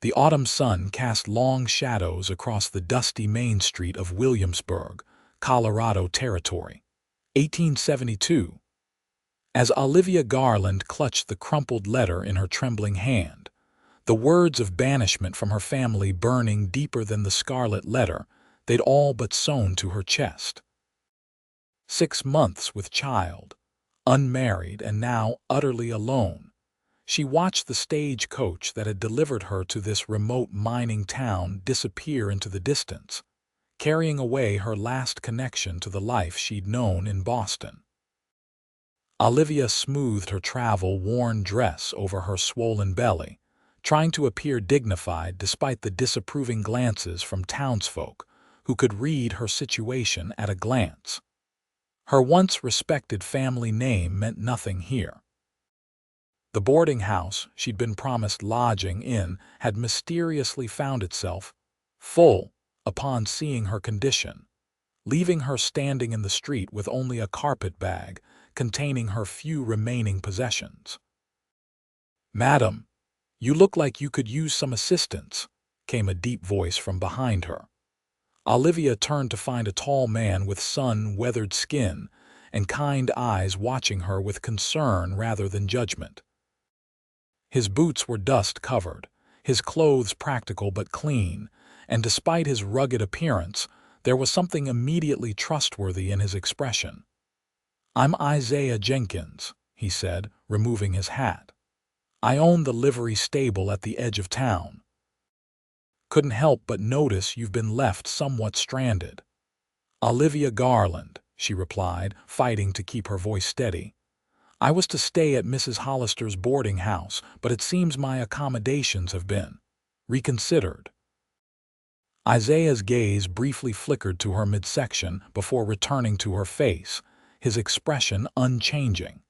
The autumn sun cast long shadows across the dusty main street of Williamsburg, Colorado Territory. 1872. As Olivia Garland clutched the crumpled letter in her trembling hand, the words of banishment from her family burning deeper than the scarlet letter they'd all but sewn to her chest. 6 months with child, unmarried and now utterly alone, she watched the stagecoach that had delivered her to this remote mining town disappear into the distance, carrying away her last connection to the life she'd known in Boston. Olivia smoothed her travel-worn dress over her swollen belly, trying to appear dignified despite the disapproving glances from townsfolk who could read her situation at a glance. Her once respected family name meant nothing here. The boarding house she'd been promised lodging in had mysteriously found itself full upon seeing her condition, leaving her standing in the street with only a carpet bag containing her few remaining possessions. "Madam, you look like you could use some assistance," came a deep voice from behind her. Olivia turned to find a tall man with sun-weathered skin and kind eyes watching her with concern rather than judgment. His boots were dust-covered, his clothes practical but clean, and despite his rugged appearance, there was something immediately trustworthy in his expression. "I'm Isaiah Jenkins," he said, removing his hat. "I own the livery stable at the edge of town. Couldn't help but notice you've been left somewhat stranded." "Olivia Garland," she replied, fighting to keep her voice steady. "I was to stay at Mrs. Hollister's boarding house, but it seems my accommodations have been reconsidered." Isaiah's gaze briefly flickered to her midsection before returning to her face, his expression unchanging.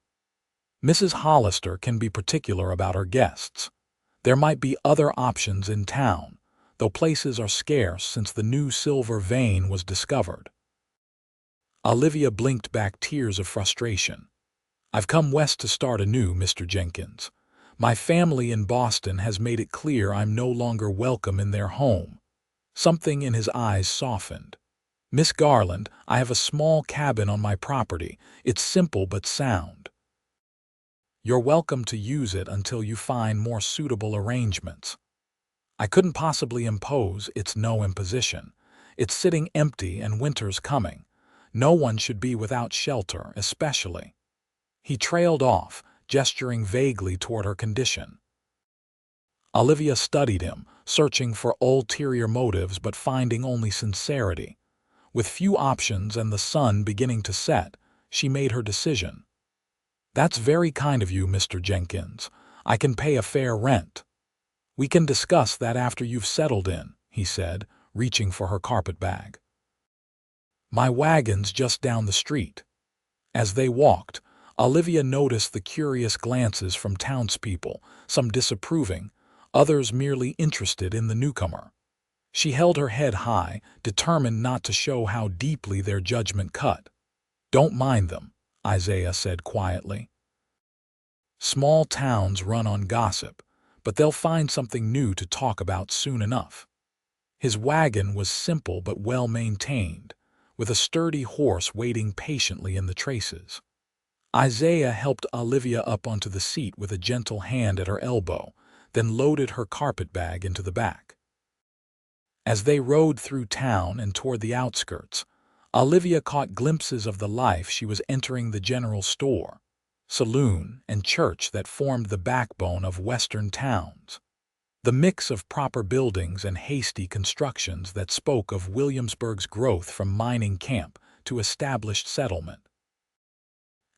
"Mrs. Hollister can be particular about her guests. There might be other options in town, though places are scarce since the new silver vein was discovered." Olivia blinked back tears of frustration. "I've come west to start anew, Mr. Jenkins. My family in Boston has made it clear I'm no longer welcome in their home." Something in his eyes softened. "Miss Garland, I have a small cabin on my property. It's simple but sound. You're welcome to use it until you find more suitable arrangements. I couldn't possibly impose, it's no imposition. It's sitting empty and winter's coming. No one should be without shelter, especially." He trailed off, gesturing vaguely toward her condition. Olivia studied him, searching for ulterior motives but finding only sincerity. With few options and the sun beginning to set, she made her decision. "That's very kind of you, Mr. Jenkins. I can pay a fair rent." "We can discuss that after you've settled in," he said, reaching for her carpet bag. "My wagon's just down the street." As they walked, Olivia noticed the curious glances from townspeople, some disapproving, others merely interested in the newcomer. She held her head high, determined not to show how deeply their judgment cut. "Don't mind them," Isaiah said quietly. "Small towns run on gossip, but they'll find something new to talk about soon enough." His wagon was simple but well-maintained, with a sturdy horse waiting patiently in the traces. Isaiah helped Olivia up onto the seat with a gentle hand at her elbow, then loaded her carpet bag into the back. As they rode through town and toward the outskirts, Olivia caught glimpses of the life she was entering: the general store, saloon, and church that formed the backbone of western towns. The mix of proper buildings and hasty constructions that spoke of Williamsburg's growth from mining camp to established settlement.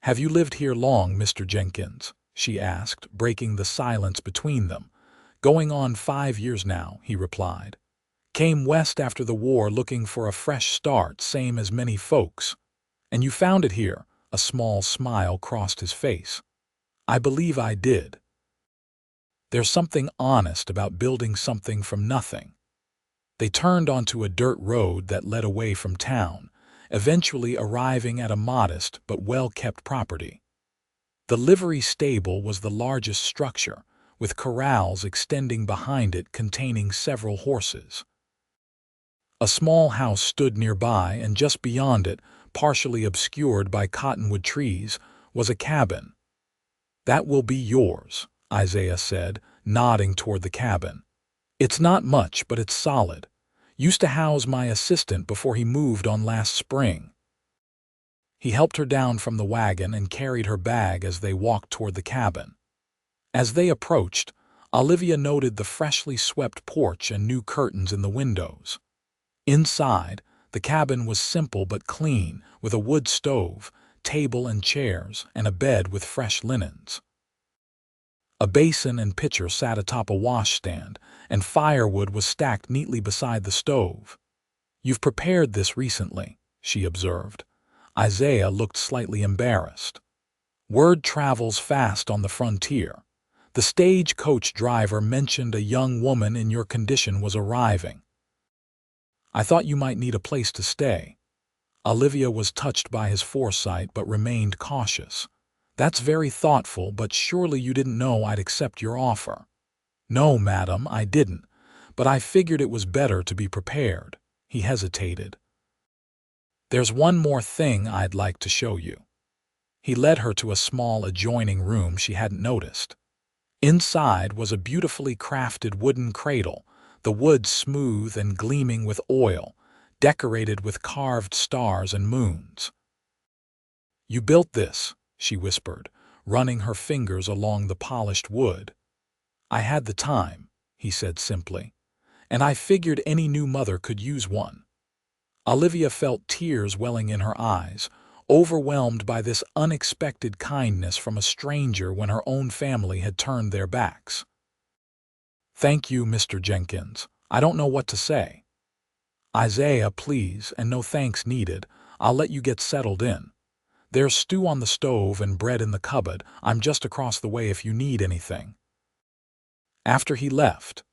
"Have you lived here long, Mr. Jenkins?" she asked, breaking the silence between them. "Going on 5 years now," he replied. "Came west after the war looking for a fresh start, same as many folks. And you found it here." A small smile crossed his face. "I believe I did. There's something honest about building something from nothing." They turned onto a dirt road that led away from town, eventually arriving at a modest but well-kept property. The livery stable was the largest structure, with corrals extending behind it containing several horses. A small house stood nearby, and just beyond it, partially obscured by cottonwood trees, was a cabin. "That will be yours," Isaiah said, nodding toward the cabin. "It's not much, but it's solid. Used to house my assistant before he moved on last spring." He helped her down from the wagon and carried her bag as they walked toward the cabin. As they approached, Olivia noted the freshly swept porch and new curtains in the windows. Inside, the cabin was simple but clean, with a wood stove, table and chairs, and a bed with fresh linens. A basin and pitcher sat atop a washstand, and firewood was stacked neatly beside the stove. "You've prepared this recently," she observed. Isaiah looked slightly embarrassed. "Word travels fast on the frontier. The stagecoach driver mentioned a young woman in your condition was arriving. I thought you might need a place to stay." Olivia was touched by his foresight but remained cautious. "That's very thoughtful, but surely you didn't know I'd accept your offer." "No, madam, I didn't, but I figured it was better to be prepared." He hesitated. "There's one more thing I'd like to show you." He led her to a small adjoining room she hadn't noticed. Inside was a beautifully crafted wooden cradle, the wood smooth and gleaming with oil, decorated with carved stars and moons. "You built this," she whispered, running her fingers along the polished wood. "I had the time," he said simply, "and I figured any new mother could use one." Olivia felt tears welling in her eyes, overwhelmed by this unexpected kindness from a stranger when her own family had turned their backs. "Thank you, Mr. Jenkins. I don't know what to say." "Isaiah, please, and no thanks needed. I'll let you get settled in. There's stew on the stove and bread in the cupboard. I'm just across the way if you need anything." After he left,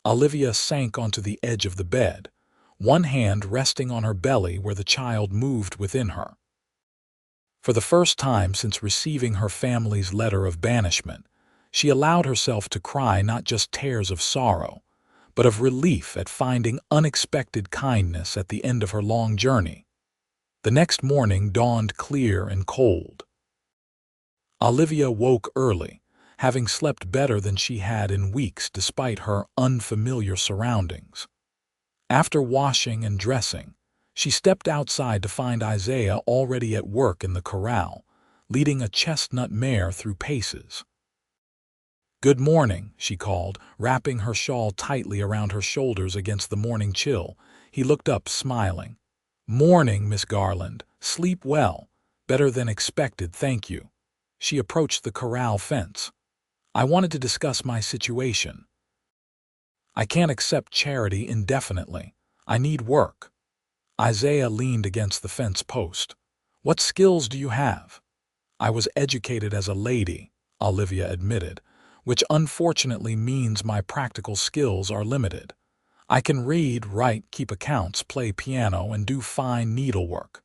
Olivia sank onto the edge of the bed, one hand resting on her belly where the child moved within her. For the first time since receiving her family's letter of banishment, she allowed herself to cry not just tears of sorrow, but of relief at finding unexpected kindness at the end of her long journey. The next morning dawned clear and cold. Olivia woke early, having slept better than she had in weeks despite her unfamiliar surroundings. After washing and dressing, she stepped outside to find Isaiah already at work in the corral, leading a chestnut mare through paces. "Good morning," she called, wrapping her shawl tightly around her shoulders against the morning chill. He looked up, smiling. "Morning, Miss Garland. Sleep well. Better than expected, thank you." She approached the corral fence. "I wanted to discuss my situation. I can't accept charity indefinitely. I need work." Isaiah leaned against the fence post. "What skills do you have?" "I was educated as a lady," Olivia admitted, "which unfortunately means my practical skills are limited. I can read, write, keep accounts, play piano, and do fine needlework."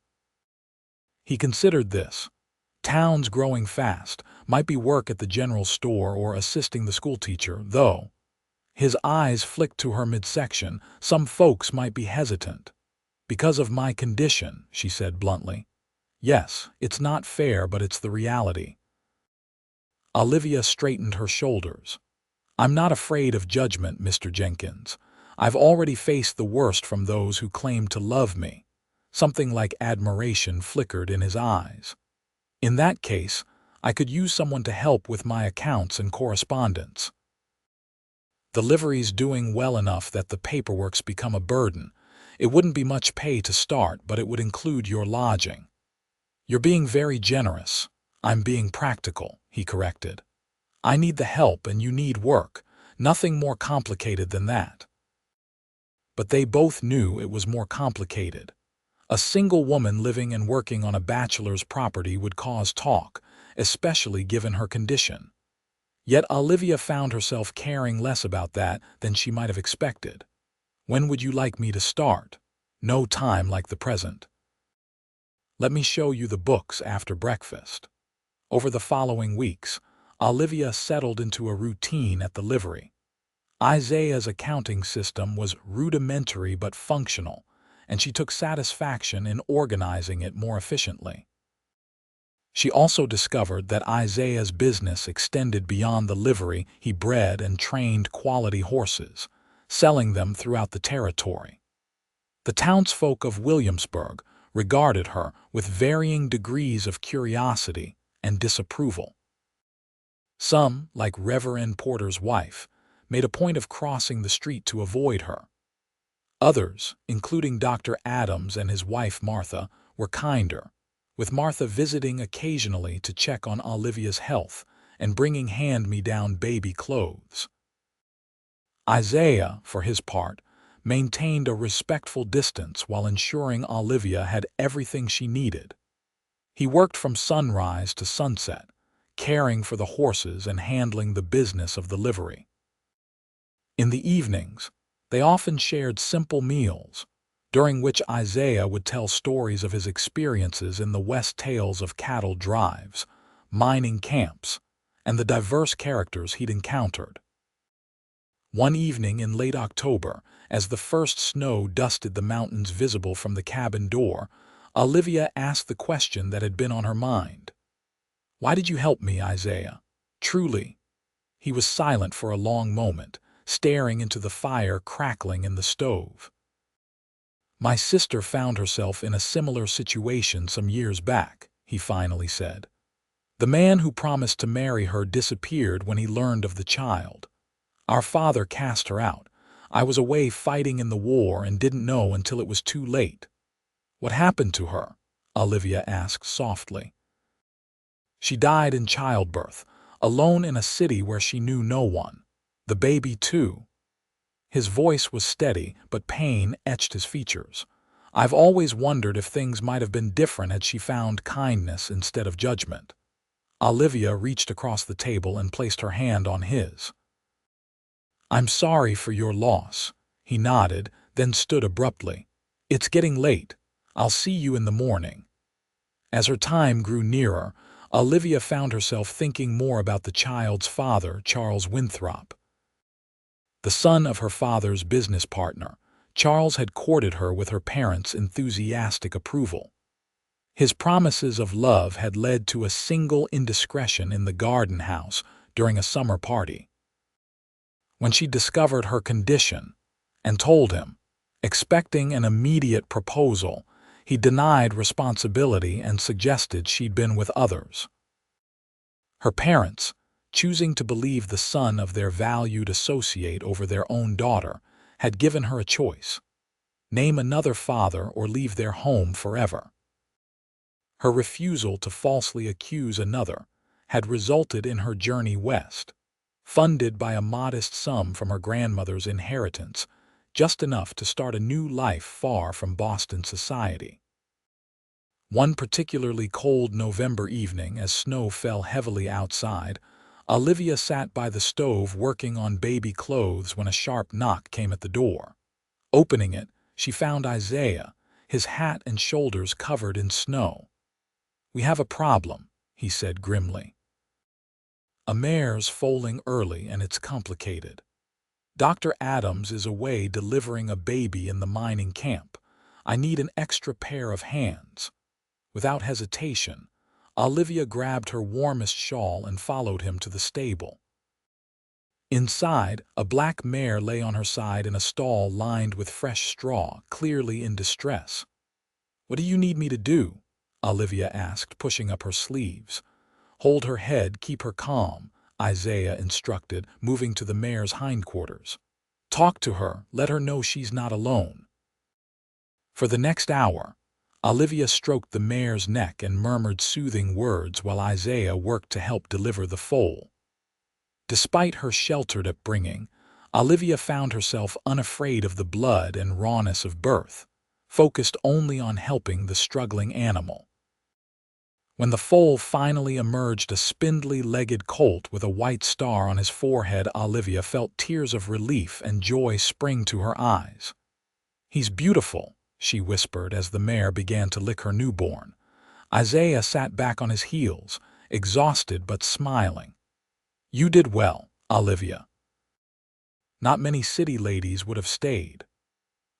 He considered this. Town's growing fast, might be work at the general store or assisting the schoolteacher, though. His eyes flicked to her midsection. "Some folks might be hesitant." "Because of my condition," she said bluntly. "Yes, it's not fair, but it's the reality." Olivia straightened her shoulders. "I'm not afraid of judgment, Mr. Jenkins. I've already faced the worst from those who claim to love me." Something like admiration flickered in his eyes. "In that case, I could use someone to help with my accounts and correspondence. The livery's doing well enough that the paperwork's become a burden. It wouldn't be much pay to start, but it would include your lodging." "You're being very generous." "I'm being practical," he corrected. "I need the help and you need work. Nothing more complicated than that." But they both knew it was more complicated. A single woman living and working on a bachelor's property would cause talk, especially given her condition. Yet Olivia found herself caring less about that than she might have expected. "When would you like me to start?" "No time like the present." "Let me show you the books after breakfast." Over the following weeks, Olivia settled into a routine at the livery. Isaiah's accounting system was rudimentary but functional, and she took satisfaction in organizing it more efficiently. She also discovered that Isaiah's business extended beyond the livery. He bred and trained quality horses, selling them throughout the territory. The townsfolk of Williamsburg regarded her with varying degrees of curiosity and disapproval. Some, like Reverend Porter's wife, made a point of crossing the street to avoid her. Others, including Dr. Adams and his wife Martha, were kinder, with Martha visiting occasionally to check on Olivia's health and bringing hand-me-down baby clothes. Isaiah, for his part, maintained a respectful distance while ensuring Olivia had everything she needed. He worked from sunrise to sunset, caring for the horses and handling the business of the livery. In the evenings, they often shared simple meals, during which Isaiah would tell stories of his experiences in the West, tales of cattle drives, mining camps, and the diverse characters he'd encountered. One evening in late October, as the first snow dusted the mountains visible from the cabin door, Olivia asked the question that had been on her mind. "Why did you help me, Isaiah? Truly." He was silent for a long moment, staring into the fire crackling in the stove. "My sister found herself in a similar situation some years back," he finally said. "The man who promised to marry her disappeared when he learned of the child. Our father cast her out. I was away fighting in the war and didn't know until it was too late." "What happened to her?" Olivia asked softly. "She died in childbirth, alone in a city where she knew no one. The baby, too." His voice was steady, but pain etched his features. "I've always wondered if things might have been different had she found kindness instead of judgment." Olivia reached across the table and placed her hand on his. "I'm sorry for your loss," he nodded, then stood abruptly. "It's getting late. I'll see you in the morning." As her time grew nearer, Olivia found herself thinking more about the child's father, Charles Winthrop. The son of her father's business partner, Charles had courted her with her parents' enthusiastic approval. His promises of love had led to a single indiscretion in the garden house during a summer party. When she discovered her condition and told him, expecting an immediate proposal, he denied responsibility and suggested she'd been with others. Her parents, choosing to believe the son of their valued associate over their own daughter, had given her a choice: name another father or leave their home forever. Her refusal to falsely accuse another had resulted in her journey west, funded by a modest sum from her grandmother's inheritance, just enough to start a new life far from Boston society. One particularly cold November evening, as snow fell heavily outside, Olivia sat by the stove working on baby clothes when a sharp knock came at the door. Opening it, she found Isaiah, his hat and shoulders covered in snow. "We have a problem," he said grimly. "A mare's foaling early and it's complicated. Dr. Adams is away delivering a baby in the mining camp. I need an extra pair of hands." Without hesitation, Olivia grabbed her warmest shawl and followed him to the stable. Inside, a black mare lay on her side in a stall lined with fresh straw, clearly in distress. "What do you need me to do?" Olivia asked, pushing up her sleeves. "Hold her head, keep her calm," Isaiah instructed, moving to the mare's hindquarters. "Talk to her, let her know she's not alone." For the next hour, Olivia stroked the mare's neck and murmured soothing words while Isaiah worked to help deliver the foal. Despite her sheltered upbringing, Olivia found herself unafraid of the blood and rawness of birth, focused only on helping the struggling animal. When the foal finally emerged, a spindly-legged colt with a white star on his forehead, Olivia felt tears of relief and joy spring to her eyes. "He's beautiful," she whispered as the mare began to lick her newborn. Isaiah sat back on his heels, exhausted but smiling. You did well, Olivia. Not many city ladies would have stayed.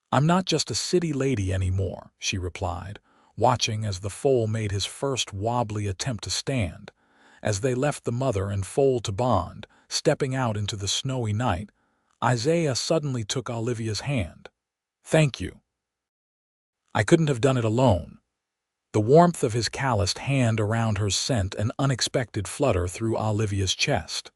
I'm not just a city lady anymore, she replied, watching as the foal made his first wobbly attempt to stand. As they left the mother and foal to bond, stepping out into the snowy night, Isaiah suddenly took Olivia's hand. Thank you. I couldn't have done it alone. The warmth of his calloused hand around hers sent an unexpected flutter through Olivia's chest.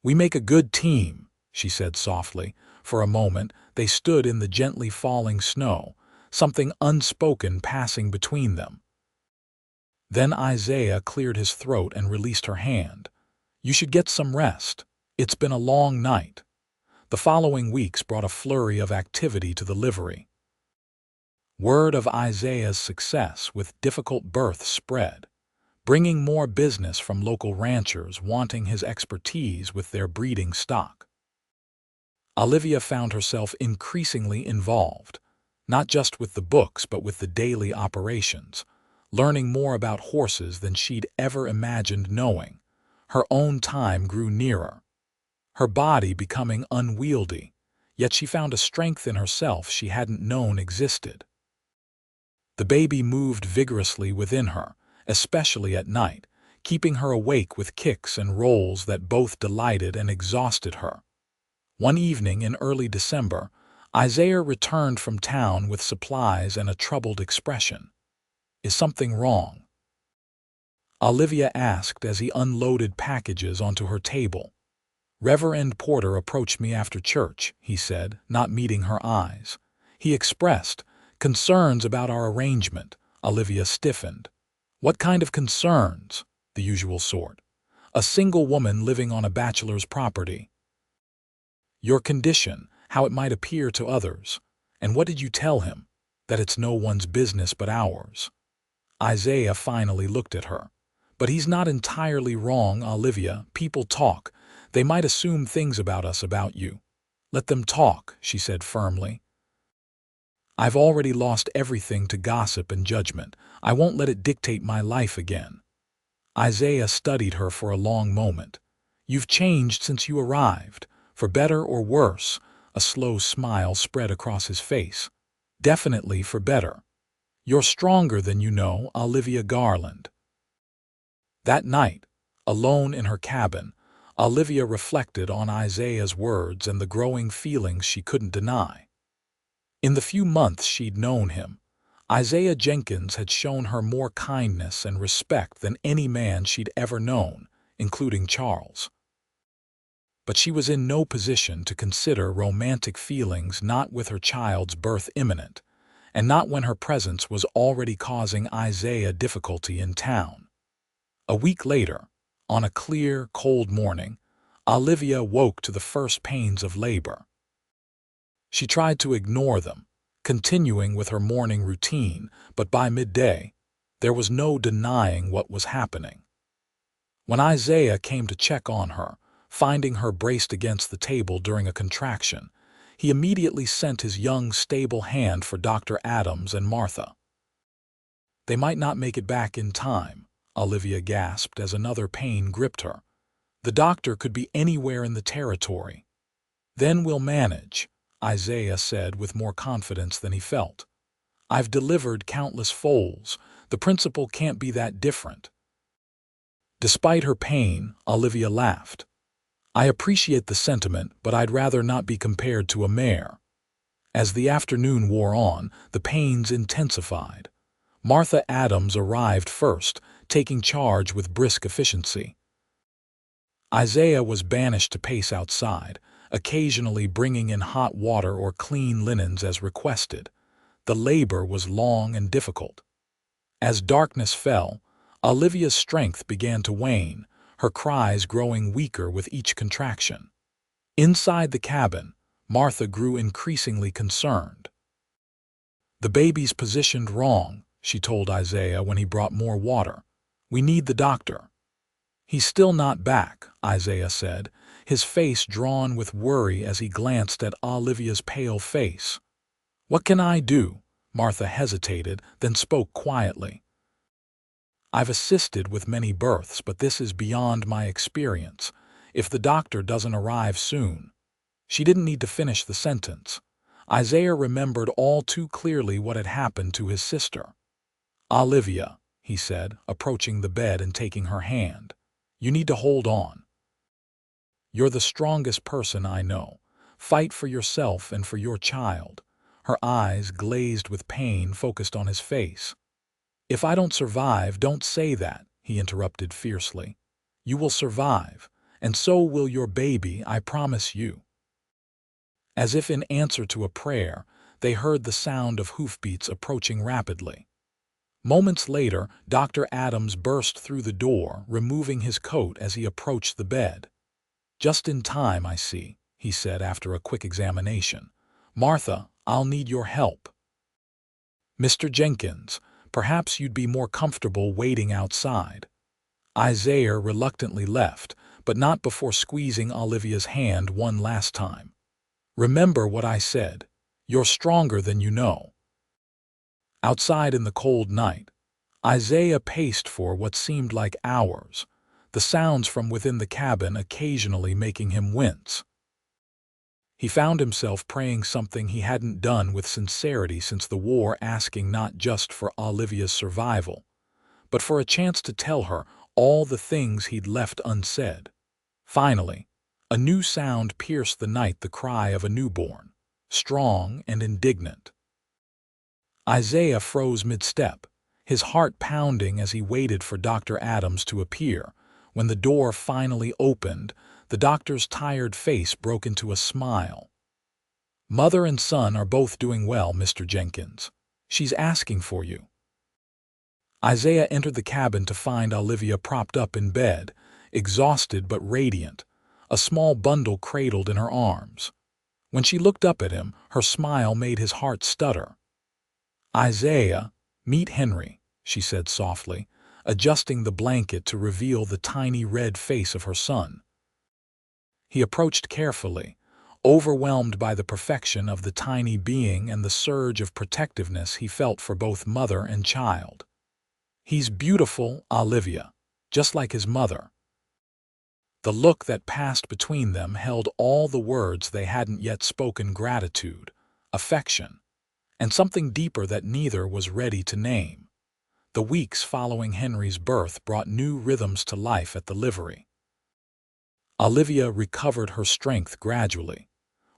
We make a good team, she said softly. For a moment, they stood in the gently falling snow, something unspoken passing between them. Then Isaiah cleared his throat and released her hand. You should get some rest. It's been a long night. The following weeks brought a flurry of activity to the livery. Word of Isaiah's success with difficult births spread, bringing more business from local ranchers wanting his expertise with their breeding stock. Olivia found herself increasingly involved, not just with the books but with the daily operations, learning more about horses than she'd ever imagined knowing. Her own time grew nearer, her body becoming unwieldy, yet she found a strength in herself she hadn't known existed. The baby moved vigorously within her, especially at night, keeping her awake with kicks and rolls that both delighted and exhausted her. One evening in early December, Isaiah returned from town with supplies and a troubled expression. Is something wrong? Olivia asked as he unloaded packages onto her table. Reverend Porter approached me after church, he said, not meeting her eyes. He expressed concerns about our arrangement. Olivia stiffened. What kind of concerns? The usual sort. A single woman living on a bachelor's property. Your condition, how it might appear to others. And what did you tell him? That it's no one's business but ours. Isaiah finally looked at her. But he's not entirely wrong, Olivia. People talk. They might assume things about us, about you. Let them talk, she said firmly. I've already lost everything to gossip and judgment. I won't let it dictate my life again. Isaiah studied her for a long moment. You've changed since you arrived, for better or worse. A slow smile spread across his face. Definitely for better. You're stronger than you know, Olivia Garland. That night, alone in her cabin, Olivia reflected on Isaiah's words and the growing feelings she couldn't deny. In the few months she'd known him, Isaiah Jenkins had shown her more kindness and respect than any man she'd ever known, including Charles. But she was in no position to consider romantic feelings, not with her child's birth imminent, and not when her presence was already causing Isaiah difficulty in town. A week later, on a clear, cold morning, Olivia woke to the first pains of labor. She tried to ignore them, continuing with her morning routine, but by midday, there was no denying what was happening. When Isaiah came to check on her, finding her braced against the table during a contraction, he immediately sent his young, stable hand for Dr. Adams and Martha. They might not make it back in time, Olivia gasped as another pain gripped her. The doctor could be anywhere in the territory. Then we'll manage, Isaiah said with more confidence than he felt. I've delivered countless foals. The principle can't be that different. Despite her pain, Olivia laughed. I appreciate the sentiment, but I'd rather not be compared to a mare. As the afternoon wore on, the pains intensified. Martha Adams arrived first, taking charge with brisk efficiency. Isaiah was banished to pace outside, occasionally bringing in hot water or clean linens as requested. The labor was long and difficult. As darkness fell, Olivia's strength began to wane, her cries growing weaker with each contraction. Inside the cabin, Martha grew increasingly concerned. The baby's positioned wrong, she told Isaiah when he brought more water. We need the doctor. He's still not back, Isaiah said, his face drawn with worry as he glanced at Olivia's pale face. What can I do? Martha hesitated, then spoke quietly. I've assisted with many births, but this is beyond my experience. if the doctor doesn't arrive soon." She didn't need to finish the sentence. Isaiah remembered all too clearly what had happened to his sister. "Olivia," he said, approaching the bed and taking her hand, "you need to hold on. You're the strongest person I know. Fight for yourself and for your child." Her eyes, glazed with pain, focused on his face. "If I don't survive, don't say that," he interrupted fiercely. "You will survive, and so will your baby, I promise you." As if in answer to a prayer, they heard the sound of hoofbeats approaching rapidly. Moments later, Dr. Adams burst through the door, removing his coat as he approached the bed. "Just in time, I see," he said after a quick examination. "Martha, I'll need your help. Mr. Jenkins, perhaps you'd be more comfortable waiting outside." Isaiah reluctantly left, but not before squeezing Olivia's hand one last time. "Remember what I said. You're stronger than you know." Outside in the cold night, Isaiah paced for what seemed like hours, the sounds from within the cabin occasionally making him wince. He found himself praying something he hadn't done with sincerity since the war, asking not just for Olivia's survival, but for a chance to tell her all the things he'd left unsaid. Finally, a new sound pierced the night, the cry of a newborn, strong and indignant. Isaiah froze mid-step, his heart pounding as he waited for Dr. Adams to appear. When the door finally opened, the doctor's tired face broke into a smile. "Mother and son are both doing well, Mr. Jenkins. She's asking for you." Isaiah entered the cabin to find Olivia propped up in bed, exhausted but radiant, a small bundle cradled in her arms. When she looked up at him, her smile made his heart stutter. "Isaiah, meet Henry," she said softly, adjusting the blanket to reveal the tiny red face of her son. He approached carefully, overwhelmed by the perfection of the tiny being and the surge of protectiveness he felt for both mother and child. "He's beautiful, Olivia, just like his mother." The look that passed between them held all the words they hadn't yet spoken: gratitude, affection, and something deeper that neither was ready to name. The weeks following Henry's birth brought new rhythms to life at the livery. Olivia recovered her strength gradually,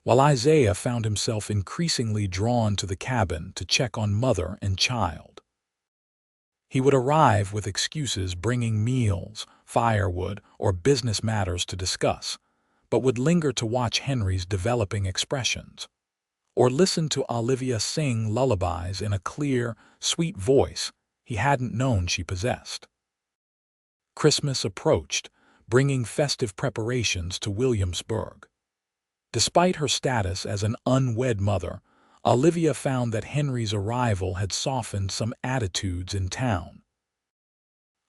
while Isaiah found himself increasingly drawn to the cabin to check on mother and child. He would arrive with excuses, bringing meals, firewood, or business matters to discuss, but would linger to watch Henry's developing expressions, or listen to Olivia sing lullabies in a clear, sweet voice he hadn't known she possessed. Christmas approached, bringing festive preparations to Williamsburg. Despite her status as an unwed mother, Olivia found that Henry's arrival had softened some attitudes in town.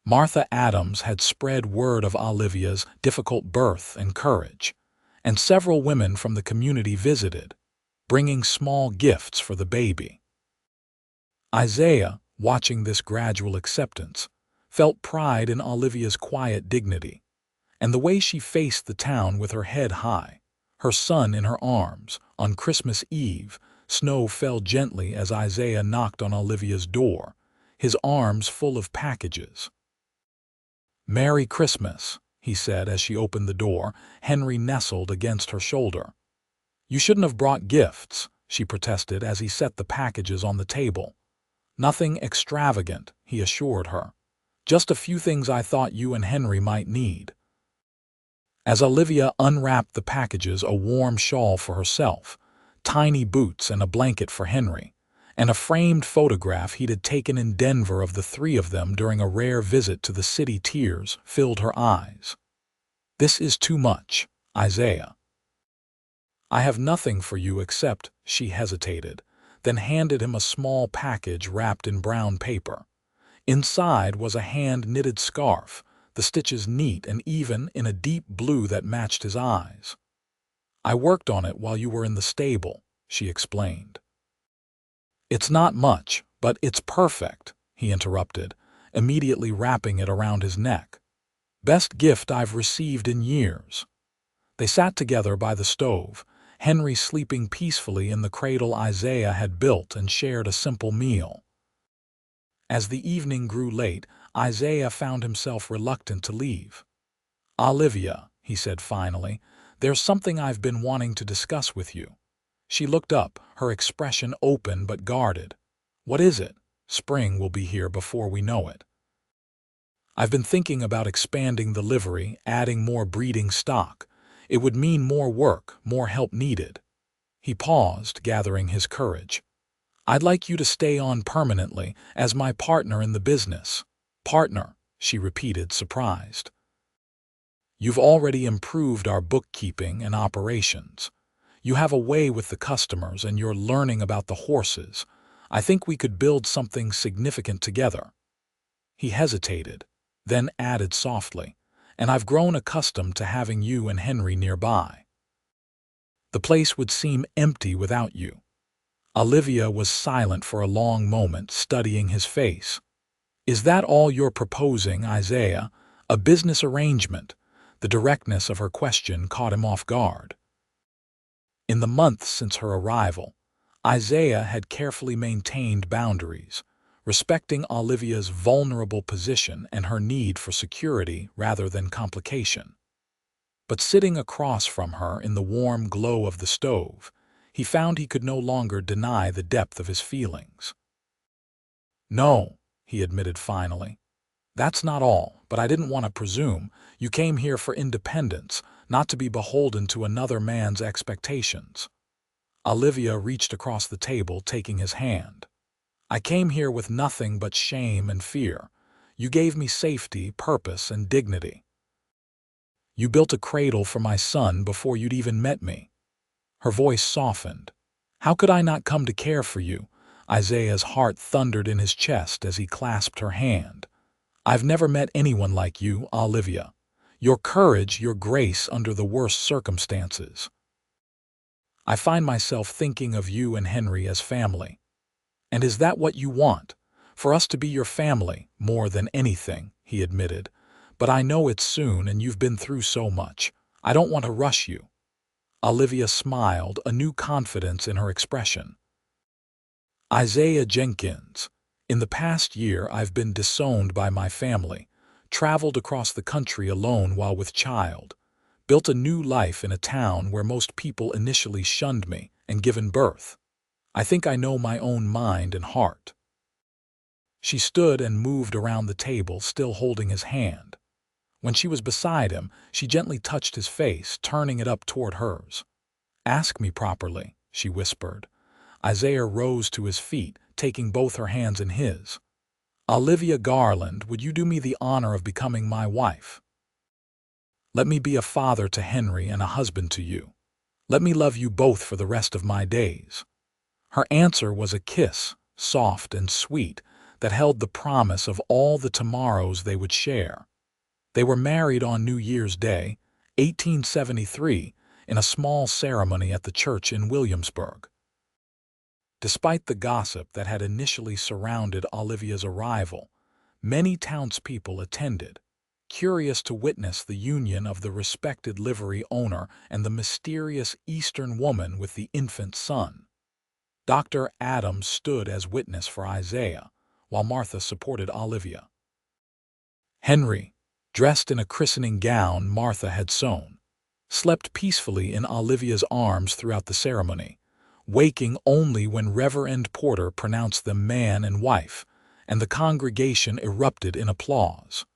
Martha Adams had spread word of Olivia's difficult birth and courage, and several women from the community visited, bringing small gifts for the baby. Isaiah, watching this gradual acceptance, felt pride in Olivia's quiet dignity, and the way she faced the town with her head high, her son in her arms. On Christmas Eve, snow fell gently as Isaiah knocked on Olivia's door, his arms full of packages. "Merry Christmas," he said as she opened the door. Henry nestled against her shoulder. "You shouldn't have brought gifts," she protested as he set the packages on the table. "Nothing extravagant," he assured her. "Just a few things I thought you and Henry might need." As Olivia unwrapped the packages, a warm shawl for herself, tiny boots and a blanket for Henry, and a framed photograph he'd taken in Denver of the three of them during a rare visit to the city, tears filled her eyes. "This is too much, Isaiah." "I have nothing for you except," she hesitated, then handed him a small package wrapped in brown paper. Inside was a hand-knitted scarf, the stitches neat and even in a deep blue that matched his eyes. "I worked on it while you were in the stable," she explained. "It's not much, but it's perfect," he interrupted, immediately wrapping it around his neck. "Best gift I've received in years." They sat together by the stove, Henry sleeping peacefully in the cradle Isaiah had built, and shared a simple meal. As the evening grew late, Isaiah found himself reluctant to leave. "Olivia," he said finally, "there's something I've been wanting to discuss with you." She looked up, her expression open but guarded. "What is it? Spring will be here before we know it." "I've been thinking about expanding the livery, adding more breeding stock. It would mean more work, more help needed." He paused, gathering his courage. "I'd like you to stay on permanently as my partner in the business." "Partner," she repeated, surprised. "You've already improved our bookkeeping and operations. You have a way with the customers and you're learning about the horses. I think we could build something significant together." He hesitated, then added softly, "And I've grown accustomed to having you and Henry nearby. The place would seem empty without you." Olivia was silent for a long moment, studying his face. "Is that all you're proposing, Isaiah? A business arrangement?" The directness of her question caught him off guard. In the months since her arrival, Isaiah had carefully maintained boundaries, respecting Olivia's vulnerable position and her need for security rather than complication. But sitting across from her in the warm glow of the stove, he found he could no longer deny the depth of his feelings. "No," he admitted finally. "That's not all, but I didn't want to presume. You came here for independence, not to be beholden to another man's expectations." Olivia reached across the table, taking his hand. "I came here with nothing but shame and fear. You gave me safety, purpose, and dignity. You built a cradle for my son before you'd even met me." Her voice softened. "How could I not come to care for you?" Isaiah's heart thundered in his chest as he clasped her hand. "I've never met anyone like you, Olivia. Your courage, your grace under the worst circumstances. I find myself thinking of you and Henry as family." "And is that what you want? For us to be your family, more than anything," he admitted. "But I know it's soon and you've been through so much. I don't want to rush you." Olivia smiled, a new confidence in her expression. "Isaiah Jenkins, in the past year I've been disowned by my family, traveled across the country alone while with child, built a new life in a town where most people initially shunned me, and given birth. I think I know my own mind and heart." She stood and moved around the table, still holding his hand. When she was beside him, she gently touched his face, turning it up toward hers. "Ask me properly," she whispered. Isaiah rose to his feet, taking both her hands in his. "Olivia Garland, would you do me the honor of becoming my wife? Let me be a father to Henry and a husband to you. Let me love you both for the rest of my days." Her answer was a kiss, soft and sweet, that held the promise of all the tomorrows they would share. They were married on New Year's Day, 1873, in a small ceremony at the church in Williamsburg. Despite the gossip that had initially surrounded Olivia's arrival, many townspeople attended, curious to witness the union of the respected livery owner and the mysterious Eastern woman with the infant son. Dr. Adams stood as witness for Isaiah, while Martha supported Olivia. Henry, dressed in a christening gown Martha had sewn, slept peacefully in Olivia's arms throughout the ceremony, waking only when Reverend Porter pronounced them man and wife, and the congregation erupted in applause.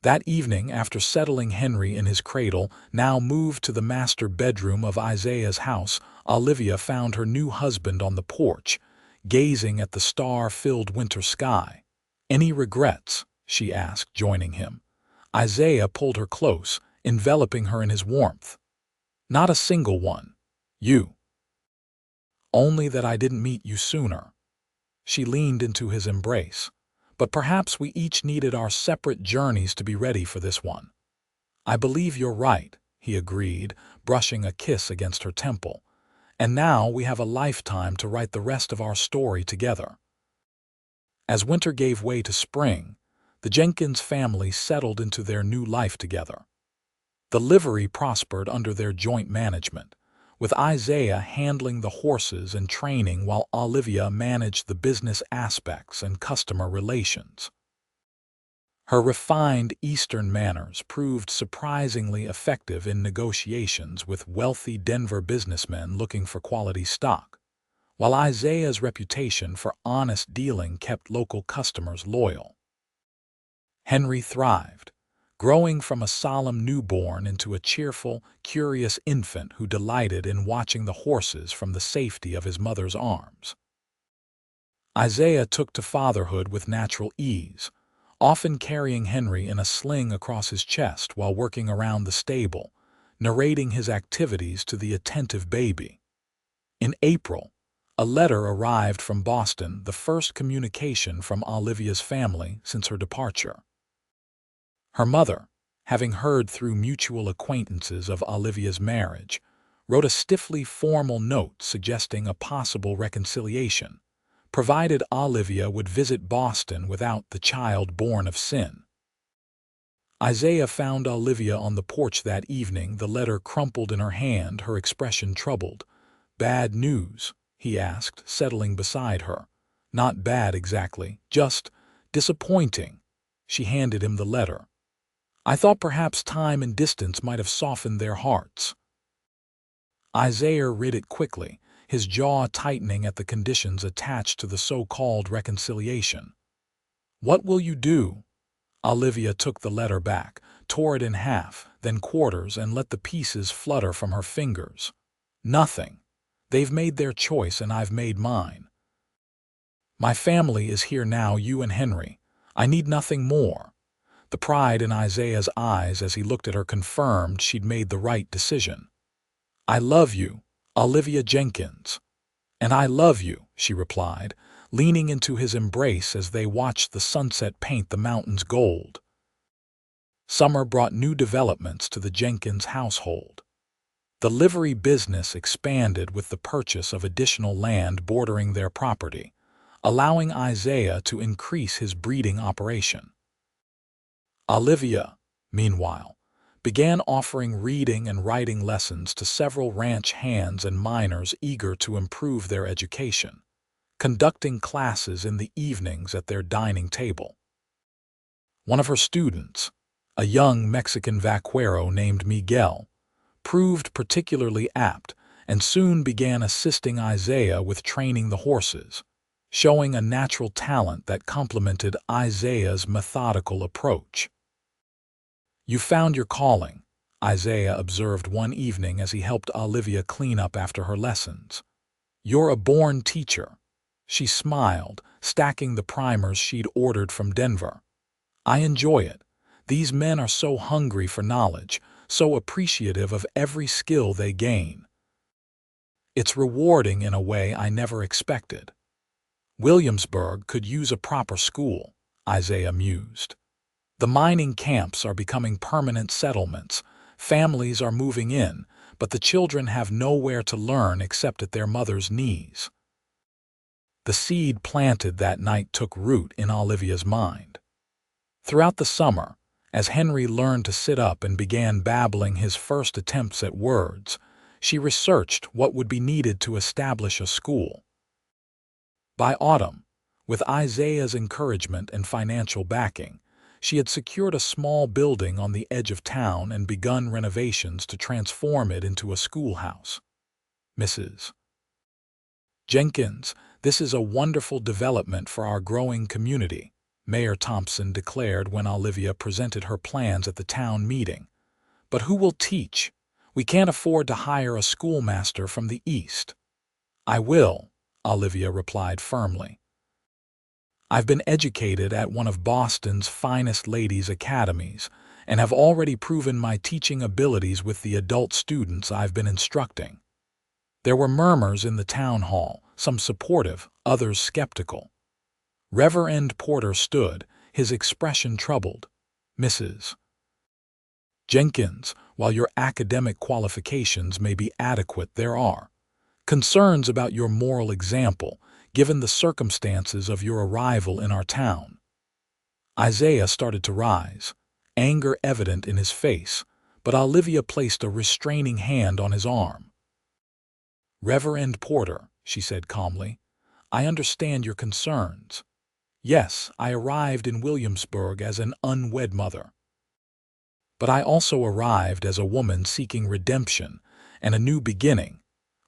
That evening, after settling Henry in his cradle, now moved to the master bedroom of Isaiah's house, Olivia found her new husband on the porch, gazing at the star-filled winter sky. "Any regrets?" she asked, joining him. Isaiah pulled her close, enveloping her in his warmth. "Not a single one. You. Only that I didn't meet you sooner." She leaned into his embrace. "But perhaps we each needed our separate journeys to be ready for this one." "I believe you're right," he agreed, brushing a kiss against her temple. "And now we have a lifetime to write the rest of our story together." As winter gave way to spring, the Jenkins family settled into their new life together. The livery prospered under their joint management, with Isaiah handling the horses and training while Olivia managed the business aspects and customer relations. Her refined Eastern manners proved surprisingly effective in negotiations with wealthy Denver businessmen looking for quality stock, while Isaiah's reputation for honest dealing kept local customers loyal. Henry thrived, growing from a solemn newborn into a cheerful, curious infant who delighted in watching the horses from the safety of his mother's arms. Isaiah took to fatherhood with natural ease, often carrying Henry in a sling across his chest while working around the stable, narrating his activities to the attentive baby. In April, a letter arrived from Boston, the first communication from Olivia's family since her departure. Her mother, having heard through mutual acquaintances of Olivia's marriage, wrote a stiffly formal note suggesting a possible reconciliation, provided Olivia would visit Boston without the child born of sin. Isaiah found Olivia on the porch that evening, the letter crumpled in her hand, her expression troubled. "Bad news?" he asked, settling beside her. "Not bad exactly, just disappointing." She handed him the letter. "I thought perhaps time and distance might have softened their hearts." Isaiah read it quickly, his jaw tightening at the conditions attached to the so-called reconciliation. "What will you do?" Olivia took the letter back, tore it in half, then quarters, and let the pieces flutter from her fingers. "Nothing. They've made their choice and I've made mine. My family is here now, you and Henry. I need nothing more." The pride in Isaiah's eyes as he looked at her confirmed she'd made the right decision. "I love you, Olivia Jenkins." "And I love you," she replied, leaning into his embrace as they watched the sunset paint the mountains gold. Summer brought new developments to the Jenkins household. The livery business expanded with the purchase of additional land bordering their property, allowing Isaiah to increase his breeding operation. Olivia, meanwhile, began offering reading and writing lessons to several ranch hands and miners eager to improve their education, conducting classes in the evenings at their dining table. One of her students, a young Mexican vaquero named Miguel, proved particularly apt and soon began assisting Isaiah with training the horses, showing a natural talent that complemented Isaiah's methodical approach. "You found your calling," Isaiah observed one evening as he helped Olivia clean up after her lessons. "You're a born teacher." She smiled, stacking the primers she'd ordered from Denver. "I enjoy it. These men are so hungry for knowledge, so appreciative of every skill they gain. It's rewarding in a way I never expected." "Williamsburg could use a proper school," Isaiah mused. "The mining camps are becoming permanent settlements, families are moving in, but the children have nowhere to learn except at their mother's knees." The seed planted that night took root in Olivia's mind. Throughout the summer, as Henry learned to sit up and began babbling his first attempts at words, she researched what would be needed to establish a school. By autumn, with Isaiah's encouragement and financial backing, she had secured a small building on the edge of town and begun renovations to transform it into a schoolhouse. "Mrs. Jenkins, this is a wonderful development for our growing community," Mayor Thompson declared when Olivia presented her plans at the town meeting. "But who will teach? We can't afford to hire a schoolmaster from the East." "I will," Olivia replied firmly. "I've been educated at one of Boston's finest ladies' academies and have already proven my teaching abilities with the adult students I've been instructing." There were murmurs in the town hall, some supportive, others skeptical. Reverend Porter stood, his expression troubled. "Mrs. Jenkins, while your academic qualifications may be adequate, there are concerns about your moral example, given the circumstances of your arrival in our town." Isaiah started to rise, anger evident in his face, but Olivia placed a restraining hand on his arm. "Reverend Porter," she said calmly, "I understand your concerns. Yes, I arrived in Williamsburg as an unwed mother. But I also arrived as a woman seeking redemption and a new beginning,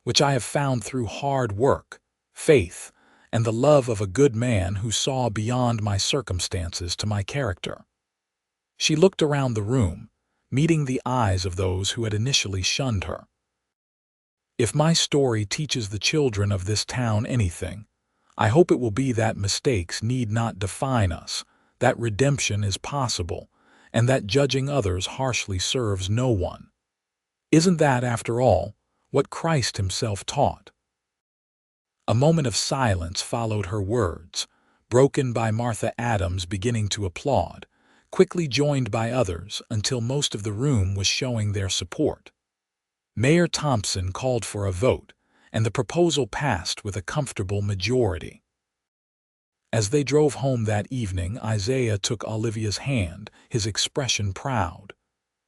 which I have found through hard work, faith, and the love of a good man who saw beyond my circumstances to my character." She looked around the room, meeting the eyes of those who had initially shunned her. "If my story teaches the children of this town anything, I hope it will be that mistakes need not define us, that redemption is possible, and that judging others harshly serves no one. Isn't that, after all, what Christ himself taught?" A moment of silence followed her words, broken by Martha Adams beginning to applaud, quickly joined by others until most of the room was showing their support. Mayor Thompson called for a vote, and the proposal passed with a comfortable majority. As they drove home that evening, Isaiah took Olivia's hand, his expression proud.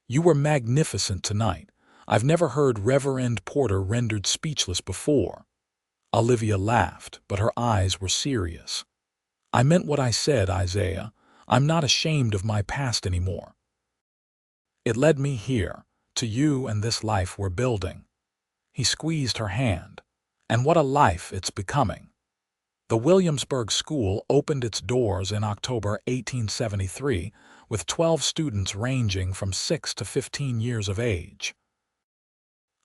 "You were magnificent tonight. I've never heard Reverend Porter rendered speechless before." Olivia laughed, but her eyes were serious. "I meant what I said, Isaiah. I'm not ashamed of my past anymore. It led me here, to you and this life we're building." He squeezed her hand. "And what a life it's becoming." The Williamsburg School opened its doors in October 1873, with 12 students ranging from 6 to 15 years of age.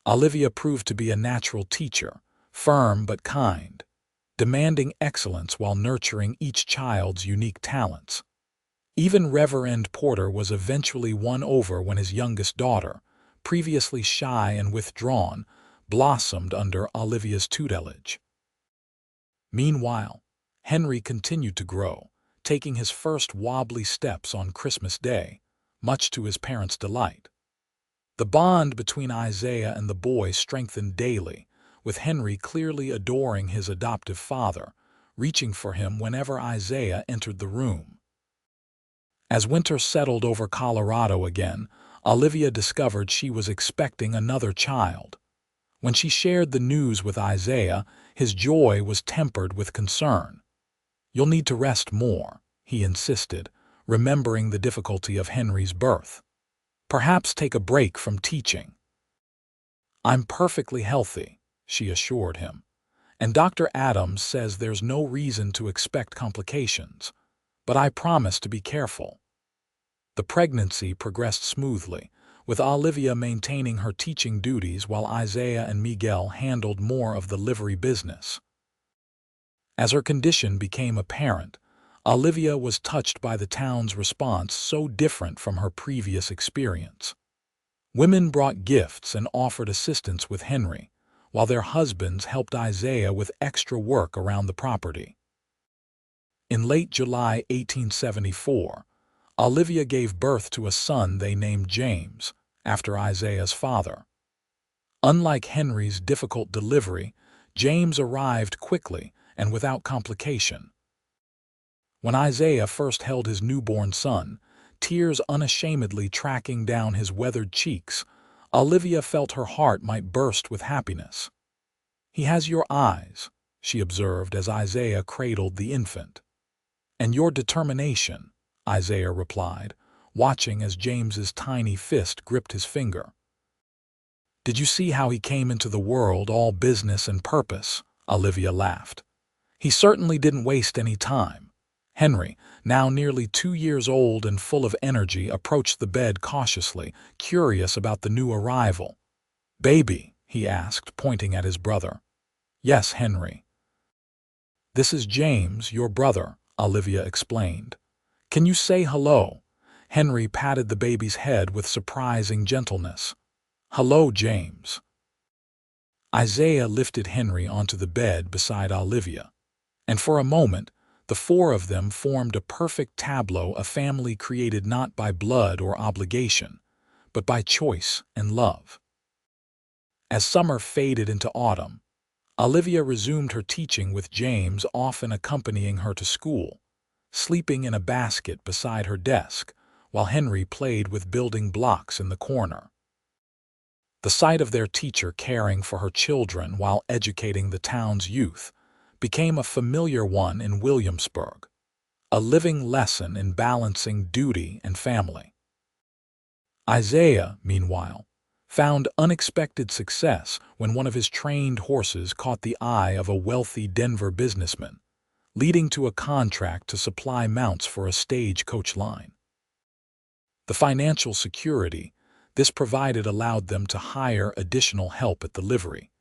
Olivia proved to be a natural teacher, firm but kind, demanding excellence while nurturing each child's unique talents. Even Reverend Porter was eventually won over when his youngest daughter, previously shy and withdrawn, blossomed under Olivia's tutelage. Meanwhile, Henry continued to grow, taking his first wobbly steps on Christmas Day, much to his parents' delight. The bond between Isaiah and the boy strengthened daily, with Henry clearly adoring his adoptive father, reaching for him whenever Isaiah entered the room. As winter settled over Colorado again, Olivia discovered she was expecting another child. When she shared the news with Isaiah, his joy was tempered with concern. "You'll need to rest more," he insisted, remembering the difficulty of Henry's birth. "Perhaps take a break from teaching." "I'm perfectly healthy," she assured him, "and Dr. Adams says there's no reason to expect complications, but I promise to be careful." The pregnancy progressed smoothly, with Olivia maintaining her teaching duties while Isaiah and Miguel handled more of the livery business. As her condition became apparent, Olivia was touched by the town's response, so different from her previous experience. Women brought gifts and offered assistance with Henry, while their husbands helped Isaiah with extra work around the property. In late July 1874, Olivia gave birth to a son they named James, after Isaiah's father. Unlike Henry's difficult delivery, James arrived quickly and without complication. When Isaiah first held his newborn son, tears unashamedly tracking down his weathered cheeks, Olivia felt her heart might burst with happiness. "He has your eyes," she observed as Isaiah cradled the infant. "And your determination," Isaiah replied, watching as James's tiny fist gripped his finger. "Did you see how he came into the world all business and purpose?" Olivia laughed. "He certainly didn't waste any time." Henry, now nearly 2 years old and full of energy, approached the bed cautiously, curious about the new arrival. "Baby?" he asked, pointing at his brother. "Yes, Henry." "This is James, your brother," Olivia explained. "Can you say hello?" Henry patted the baby's head with surprising gentleness. "Hello, James." Isaiah lifted Henry onto the bed beside Olivia, and for a moment, the four of them formed a perfect tableau, a family created not by blood or obligation, but by choice and love. As summer faded into autumn, Olivia resumed her teaching with James often accompanying her to school, sleeping in a basket beside her desk, while Henry played with building blocks in the corner. The sight of their teacher caring for her children while educating the town's youth became a familiar one in Williamsburg, a living lesson in balancing duty and family. Isaiah, meanwhile, found unexpected success when one of his trained horses caught the eye of a wealthy Denver businessman, leading to a contract to supply mounts for a stagecoach line. The financial security this provided allowed them to hire additional help at the livery,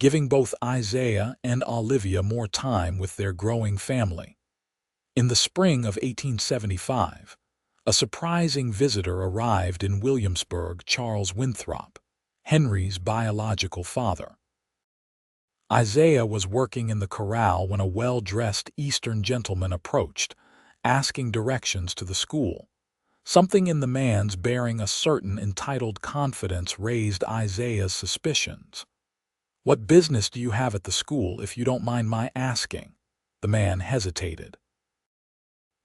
giving both Isaiah and Olivia more time with their growing family. In the spring of 1875, a surprising visitor arrived in Williamsburg, Charles Winthrop, Henry's biological father. Isaiah was working in the corral when a well-dressed Eastern gentleman approached, asking directions to the school. Something in the man's bearing a certain entitled confidence raised Isaiah's suspicions. "What business do you have at the school, if you don't mind my asking?" The man hesitated.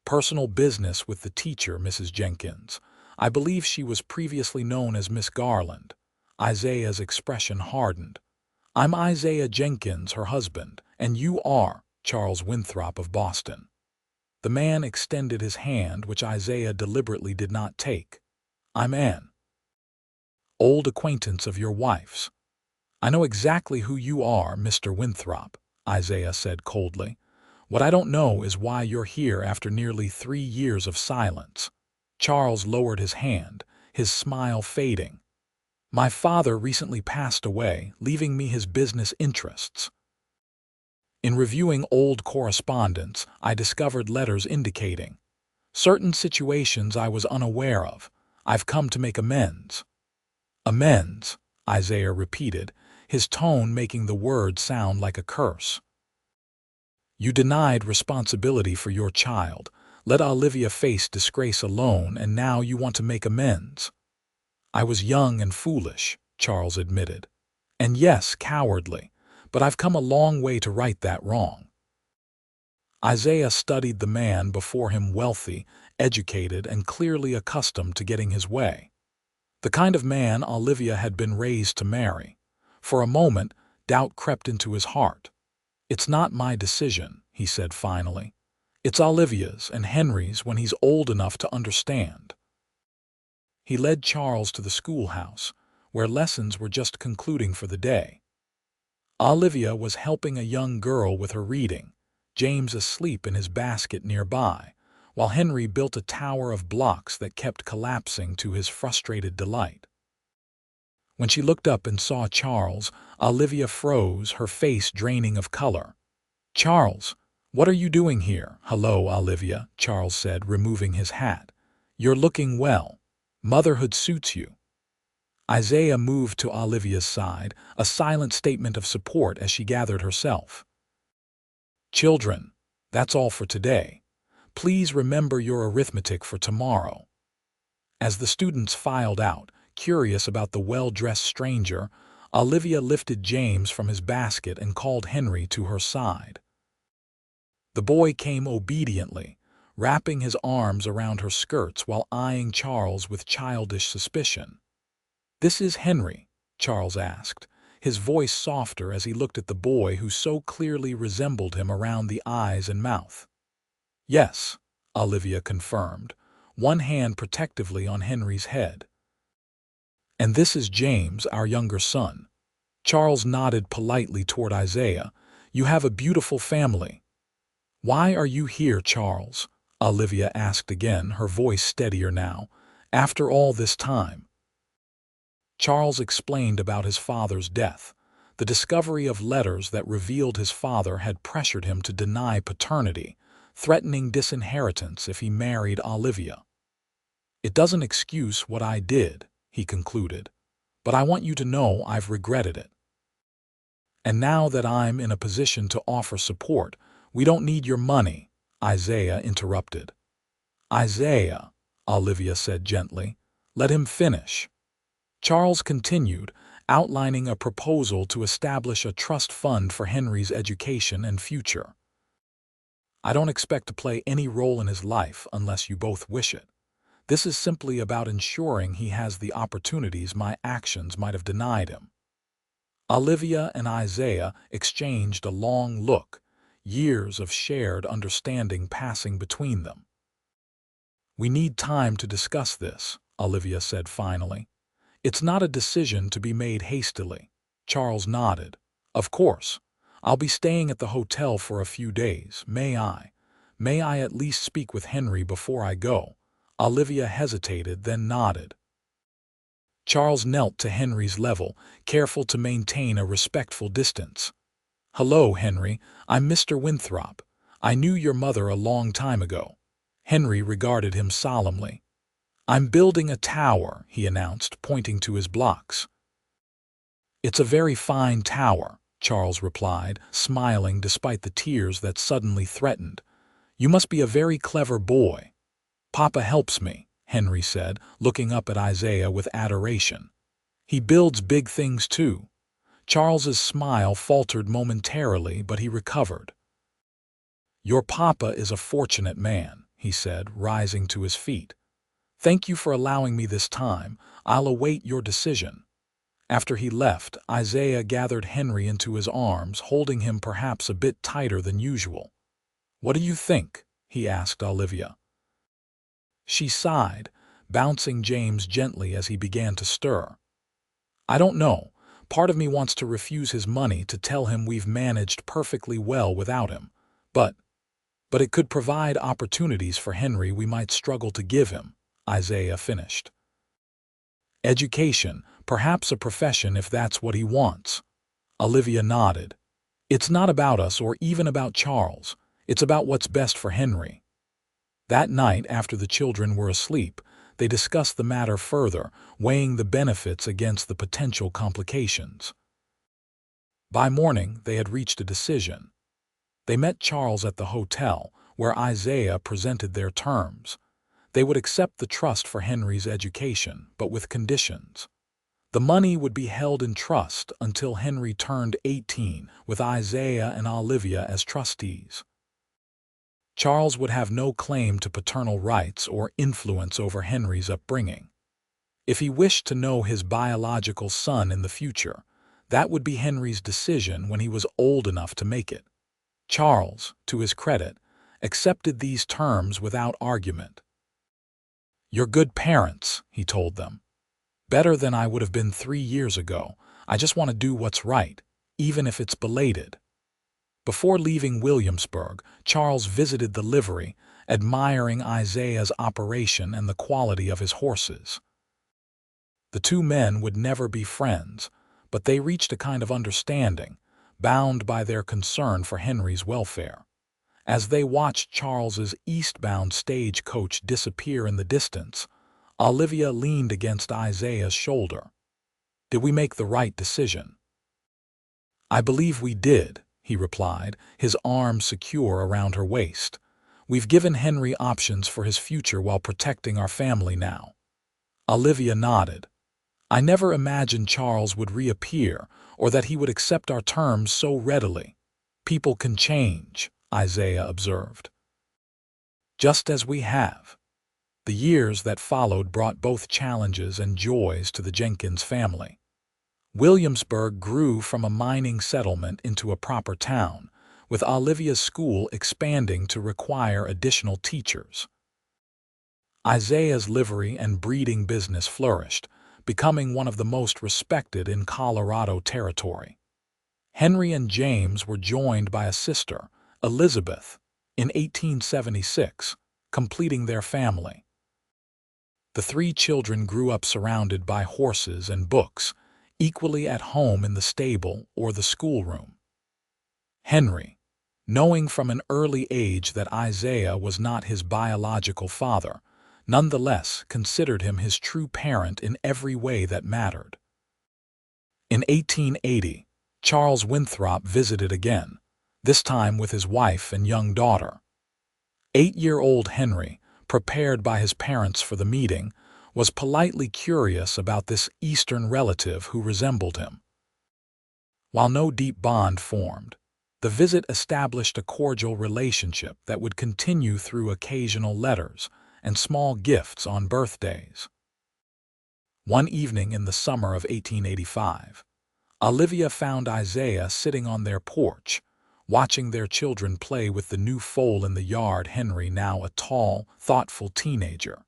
"Personal business with the teacher, Mrs. Jenkins. I believe she was previously known as Miss Garland." Isaiah's expression hardened. "I'm Isaiah Jenkins, her husband, and you are Charles Winthrop of Boston." The man extended his hand, which Isaiah deliberately did not take. "I'm an old acquaintance of your wife's." "I know exactly who you are, Mr. Winthrop," Isaiah said coldly. "What I don't know is why you're here after nearly 3 years of silence." Charles lowered his hand, his smile fading. "My father recently passed away, leaving me his business interests. In reviewing old correspondence, I discovered letters indicating certain situations I was unaware of. I've come to make amends." "Amends," Isaiah repeated, his tone making the word sound like a curse. "You denied responsibility for your child, let Olivia face disgrace alone, and now you want to make amends." "I was young and foolish," Charles admitted. "And yes, cowardly. But I've come a long way to right that wrong." Isaiah studied the man before him, wealthy, educated, and clearly accustomed to getting his way. The kind of man Olivia had been raised to marry. For a moment, doubt crept into his heart. "It's not my decision," he said finally. "It's Olivia's and Henry's when he's old enough to understand." He led Charles to the schoolhouse, where lessons were just concluding for the day. Olivia was helping a young girl with her reading, James asleep in his basket nearby, while Henry built a tower of blocks that kept collapsing to his frustrated delight. When she looked up and saw Charles, Olivia froze, her face draining of color. "Charles, what are you doing here?" "Hello, Olivia," Charles said, removing his hat. "You're looking well. Motherhood suits you." Isaiah moved to Olivia's side, a silent statement of support as she gathered herself. "Children, that's all for today. Please remember your arithmetic for tomorrow." As the students filed out, curious about the well-dressed stranger, Olivia lifted James from his basket and called Henry to her side. The boy came obediently, wrapping his arms around her skirts while eyeing Charles with childish suspicion. "This is Henry?" Charles asked, his voice softer as he looked at the boy who so clearly resembled him around the eyes and mouth. "Yes," Olivia confirmed, one hand protectively on Henry's head. "And this is James, our younger son." Charles nodded politely toward Isaiah. "You have a beautiful family." "Why are you here, Charles?" Olivia asked again, her voice steadier now. "After all this time?" Charles explained about his father's death. The discovery of letters that revealed his father had pressured him to deny paternity, threatening disinheritance if he married Olivia. "It doesn't excuse what I did," he concluded, "but I want you to know I've regretted it. And now that I'm in a position to offer support, we don't need your money," Isaiah interrupted. "Isaiah," Olivia said gently, "let him finish." Charles continued, outlining a proposal to establish a trust fund for Henry's education and future. "I don't expect to play any role in his life unless you both wish it. This is simply about ensuring he has the opportunities my actions might have denied him." Olivia and Isaiah exchanged a long look, years of shared understanding passing between them. "We need time to discuss this," Olivia said finally. "It's not a decision to be made hastily." Charles nodded. "Of course. I'll be staying at the hotel for a few days. May I? May I at least speak with Henry before I go?" Olivia hesitated, then nodded. Charles knelt to Henry's level, careful to maintain a respectful distance. "Hello, Henry. I'm Mr. Winthrop. I knew your mother a long time ago." Henry regarded him solemnly. "I'm building a tower," he announced, pointing to his blocks. "It's a very fine tower," Charles replied, smiling despite the tears that suddenly threatened. "You must be a very clever boy." "Papa helps me," Henry said, looking up at Isaiah with adoration. "He builds big things too." Charles's smile faltered momentarily, but he recovered. "Your papa is a fortunate man," he said, rising to his feet. "Thank you for allowing me this time. I'll await your decision." After he left, Isaiah gathered Henry into his arms, holding him perhaps a bit tighter than usual. "What do you think?" he asked Olivia. She sighed, bouncing James gently as he began to stir. "I don't know. Part of me wants to refuse his money to tell him we've managed perfectly well without him. But it could provide opportunities for Henry we might struggle to give him," Isaiah finished. "Education, perhaps a profession if that's what he wants." Olivia nodded. "It's not about us or even about Charles. It's about what's best for Henry." That night, after the children were asleep, they discussed the matter further, weighing the benefits against the potential complications. By morning, they had reached a decision. They met Charles at the hotel, where Isaiah presented their terms. They would accept the trust for Henry's education, but with conditions. The money would be held in trust until Henry turned 18, with Isaiah and Olivia as trustees. Charles would have no claim to paternal rights or influence over Henry's upbringing. If he wished to know his biological son in the future, that would be Henry's decision when he was old enough to make it. Charles, to his credit, accepted these terms without argument. "You're good parents," he told them. "Better than I would have been 3 years ago. I just want to do what's right, even if it's belated." Before leaving Williamsburg, Charles visited the livery, admiring Isaiah's operation and the quality of his horses. The two men would never be friends, but they reached a kind of understanding, bound by their concern for Henry's welfare. As they watched Charles's eastbound stagecoach disappear in the distance, Olivia leaned against Isaiah's shoulder. "Did we make the right decision?" "I believe we did," he replied, his arms secure around her waist. "We've given Henry options for his future while protecting our family now." Olivia nodded. "I never imagined Charles would reappear or that he would accept our terms so readily." "People can change," Isaiah observed. "Just as we have." The years that followed brought both challenges and joys to the Jenkins family. Williamsburg grew from a mining settlement into a proper town, with Olivia's school expanding to require additional teachers. Isaiah's livery and breeding business flourished, becoming one of the most respected in Colorado territory. Henry and James were joined by a sister, Elizabeth, in 1876, completing their family. The 3 children grew up surrounded by horses and books, equally at home in the stable or the schoolroom. Henry, knowing from an early age that Isaiah was not his biological father, nonetheless considered him his true parent in every way that mattered. In 1880, Charles Winthrop visited again, this time with his wife and young daughter. 8-year-old Henry, prepared by his parents for the meeting, was politely curious about this Eastern relative who resembled him. While no deep bond formed, the visit established a cordial relationship that would continue through occasional letters, and small gifts on birthdays. One evening in the summer of 1885, Olivia found Isaiah sitting on their porch, watching their children play with the new foal in the yard, Henry, now a tall, thoughtful teenager,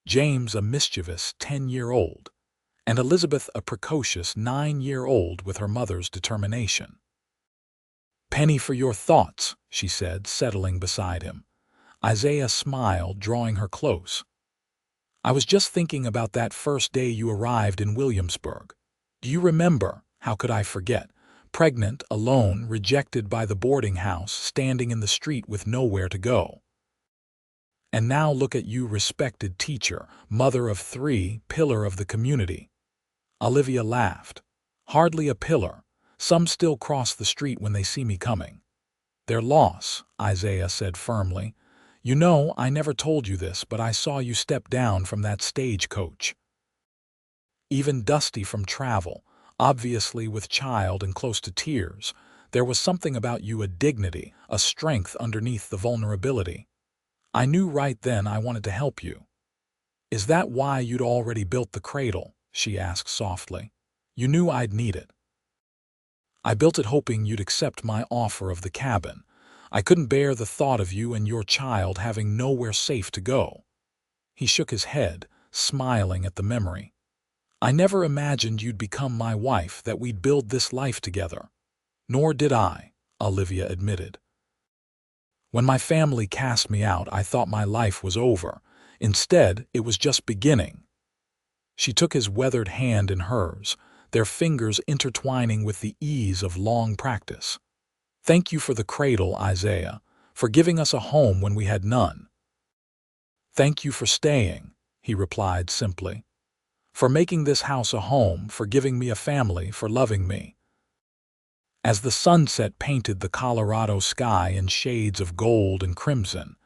James, a mischievous 10-year-old, and Elizabeth, a precocious 9-year-old with her mother's determination. "Penny for your thoughts," she said, settling beside him. Isaiah smiled, drawing her close. "I was just thinking about that first day you arrived in Williamsburg. Do you remember? How could I forget? Pregnant, alone, rejected by the boarding house, standing in the street with nowhere to go. And now look at you, respected teacher, mother of 3, pillar of the community." Olivia laughed. "Hardly a pillar. Some still cross the street when they see me coming." "Their loss," Isaiah said firmly. "You know, I never told you this, but I saw you step down from that stagecoach. Even dusty from travel, obviously with child and close to tears, there was something about you, a dignity, a strength underneath the vulnerability. I knew right then I wanted to help you." "Is that why you'd already built the cradle?" she asked softly. "You knew I'd need it." "I built it hoping you'd accept my offer of the cabin. I couldn't bear the thought of you and your child having nowhere safe to go." He shook his head, smiling at the memory. "I never imagined you'd become my wife, that we'd build this life together." "Nor did I," Olivia admitted. "When my family cast me out, I thought my life was over. Instead, it was just beginning." She took his weathered hand in hers, their fingers intertwining with the ease of long practice. "Thank you for the cradle, Isaiah, for giving us a home when we had none." "Thank you for staying," he replied simply. "For making this house a home, for giving me a family, for loving me." As the sunset painted the Colorado sky in shades of gold and crimson,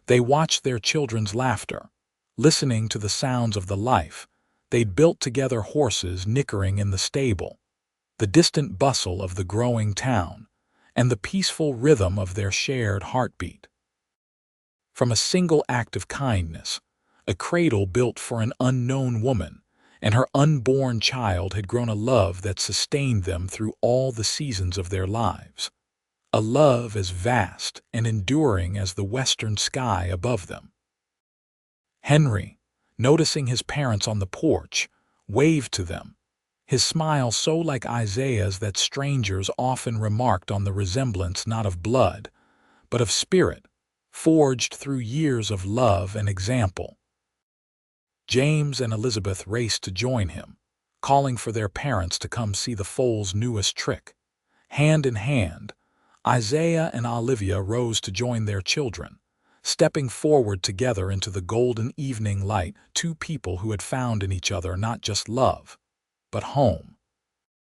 they watched their children's laughter, listening to the sounds of the life they'd built together, horses nickering in the stable, the distant bustle of the growing town, and the peaceful rhythm of their shared heartbeat. From a single act of kindness, a cradle built for an unknown woman and her unborn child had grown a love that sustained them through all the seasons of their lives, a love as vast and enduring as the western sky above them. Henry, noticing his parents on the porch, waved to them, his smile so like Isaiah's that strangers often remarked on the resemblance not of blood, but of spirit, forged through years of love and example. James and Elizabeth raced to join him, calling for their parents to come see the foal's newest trick. Hand in hand, Isaiah and Olivia rose to join their children, stepping forward together into the golden evening light, 2 people who had found in each other not just love, but home.